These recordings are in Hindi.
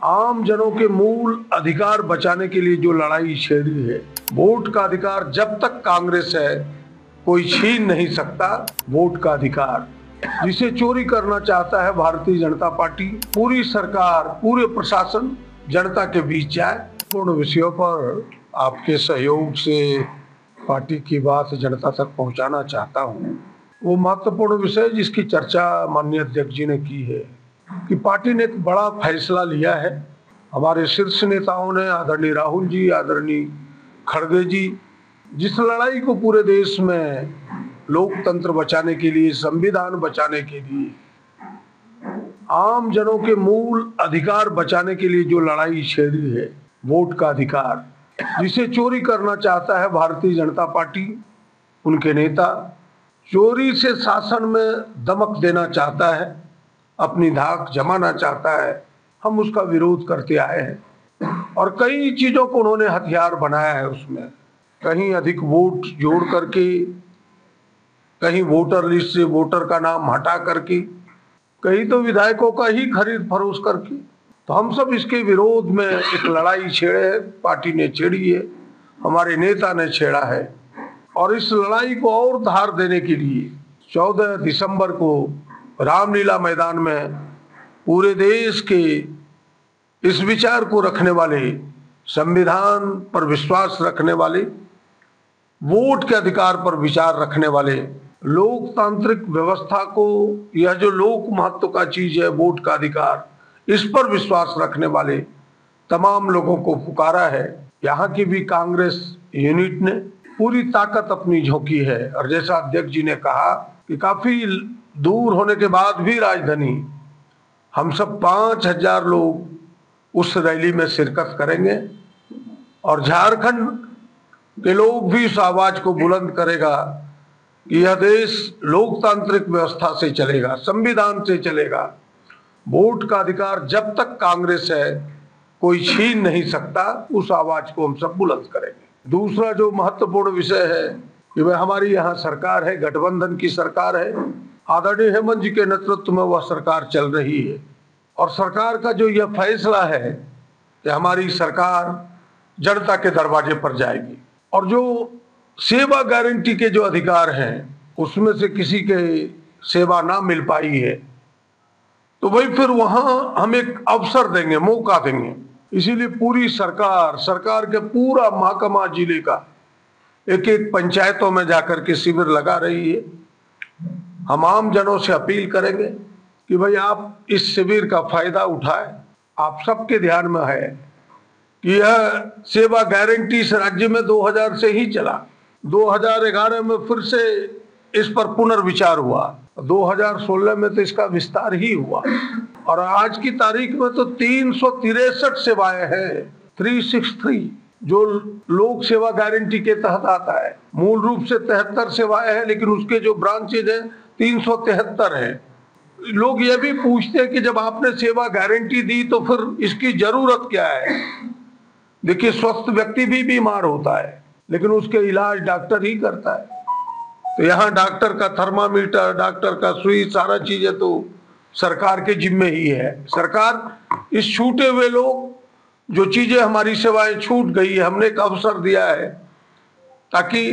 आम जनों के मूल अधिकार बचाने के लिए जो लड़ाई छेड़ी है, वोट का अधिकार जब तक कांग्रेस है कोई छीन नहीं सकता। वोट का अधिकार जिसे चोरी करना चाहता है भारतीय जनता पार्टी, पूरी सरकार, पूरे प्रशासन जनता के बीच जाए। पूर्ण विषयों पर आपके सहयोग से पार्टी की बात जनता तक पहुंचाना चाहता हूं। वो महत्वपूर्ण विषय जिसकी चर्चा माननीय अध्यक्ष जी ने की है कि पार्टी ने एक बड़ा फैसला लिया है। हमारे शीर्ष नेताओं ने, आदरणीय राहुल जी, आदरणीय खड़गे जी, जिस लड़ाई को पूरे देश में लोकतंत्र बचाने के लिए, संविधान बचाने के लिए, आम जनों के मूल अधिकार बचाने के लिए जो लड़ाई छेड़ी है, वोट का अधिकार जिसे चोरी करना चाहता है भारतीय जनता पार्टी, उनके नेता चोरी से शासन में दमक देना चाहता है, अपनी धाक जमाना चाहता है। हम उसका विरोध करते आए हैं और कई चीजों को उन्होंने हथियार बनाया है। उसमें कहीं अधिक वोट जोड़ करके, कहीं वोटर लिस्ट से वोटर का नाम हटा करके, कहीं तो विधायकों का ही खरीद फरोख्त करके। तो हम सब इसके विरोध में एक लड़ाई छेड़े है, पार्टी ने छेड़ी है, हमारे नेता ने छेड़ा है। और इस लड़ाई को और धार देने के लिए 14 दिसंबर को रामलीला मैदान में पूरे देश के इस विचार को रखने वाले, संविधान पर विश्वास रखने वाले, वोट के अधिकार पर विचार रखने वाले, लोकतांत्रिक व्यवस्था को, यह जो लोक महत्व का चीज है वोट का अधिकार, इस पर विश्वास रखने वाले तमाम लोगों को पुकारा है। यहाँ की भी कांग्रेस यूनिट ने पूरी ताकत अपनी झोंकी है। और जैसा अध्यक्ष जी ने कहा कि काफी दूर होने के बाद भी राजधानी, हम सब 5000 लोग उस रैली में शिरकत करेंगे और झारखंड के लोग भी इस आवाज को बुलंद करेगा कि यह देश लोकतांत्रिक व्यवस्था से चलेगा, संविधान से चलेगा। वोट का अधिकार जब तक कांग्रेस है कोई छीन नहीं सकता। उस आवाज को हम सब बुलंद करेंगे। दूसरा जो महत्वपूर्ण विषय है कि वह हमारी यहाँ सरकार है, गठबंधन की सरकार है। आदरणीय हेमंत जी के नेतृत्व में वह सरकार चल रही है और सरकार का जो यह फैसला है कि हमारी सरकार जनता के दरवाजे पर जाएगी और जो सेवा गारंटी के जो अधिकार हैं उसमें से किसी के सेवा ना मिल पाई है तो भाई फिर वहां हम एक अवसर देंगे, मौका देंगे। इसीलिए पूरी सरकार के पूरा महकमा जिले का एक एक पंचायतों में जाकर के शिविर लगा रही है। हम आम जनों से अपील करेंगे कि भाई आप इस शिविर का फायदा उठाएं। आप सबके ध्यान में है कि यह सेवा गारंटी इस राज्य में 2000 से ही चला। 2011 में फिर से इस पर पुनर्विचार हुआ, 2016 में तो इसका विस्तार ही हुआ और आज की तारीख में तो 363 सेवाएं हैं, 363 जो लोक सेवा गारंटी के तहत आता है। मूल रूप से 73 सेवाएं हैं लेकिन उसके जो ब्रांचेज हैं 373 हैं। लोग ये भी पूछते हैं कि जब आपने सेवा गारंटी दी तो फिर इसकी जरूरत क्या है। देखिए, स्वस्थ व्यक्ति भी बीमार होता है लेकिन उसके इलाज डॉक्टर ही करता है। तो यहाँ डॉक्टर का थर्मामीटर, डॉक्टर का सुई, सारा चीजें तो सरकार के जिम्मे ही है। सरकार इस छूटे हुए लोग, जो चीजें हमारी सेवाएं छूट गई है, हमने एक अवसर दिया है ताकि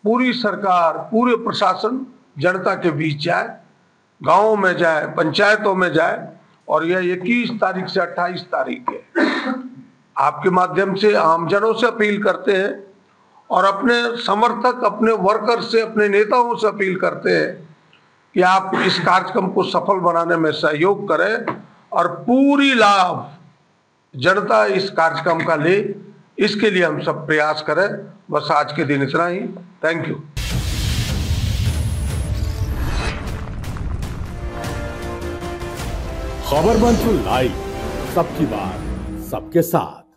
पूरी सरकार, पूरे प्रशासन जनता के बीच जाए, गाँव में जाए, पंचायतों में जाए। और यह 21 तारीख से 28 तारीख है। आपके माध्यम से आमजनों से अपील करते हैं और अपने समर्थक, अपने वर्कर से, अपने नेताओं से अपील करते हैं कि आप इस कार्यक्रम को सफल बनाने में सहयोग करें और पूरी लाभ जनता इस कार्यक्रम का ले, इसके लिए हम सब प्रयास करें। बस आज के दिन इतना ही। Thank you. खबर बनती लाइव, सबकी बात सबके साथ।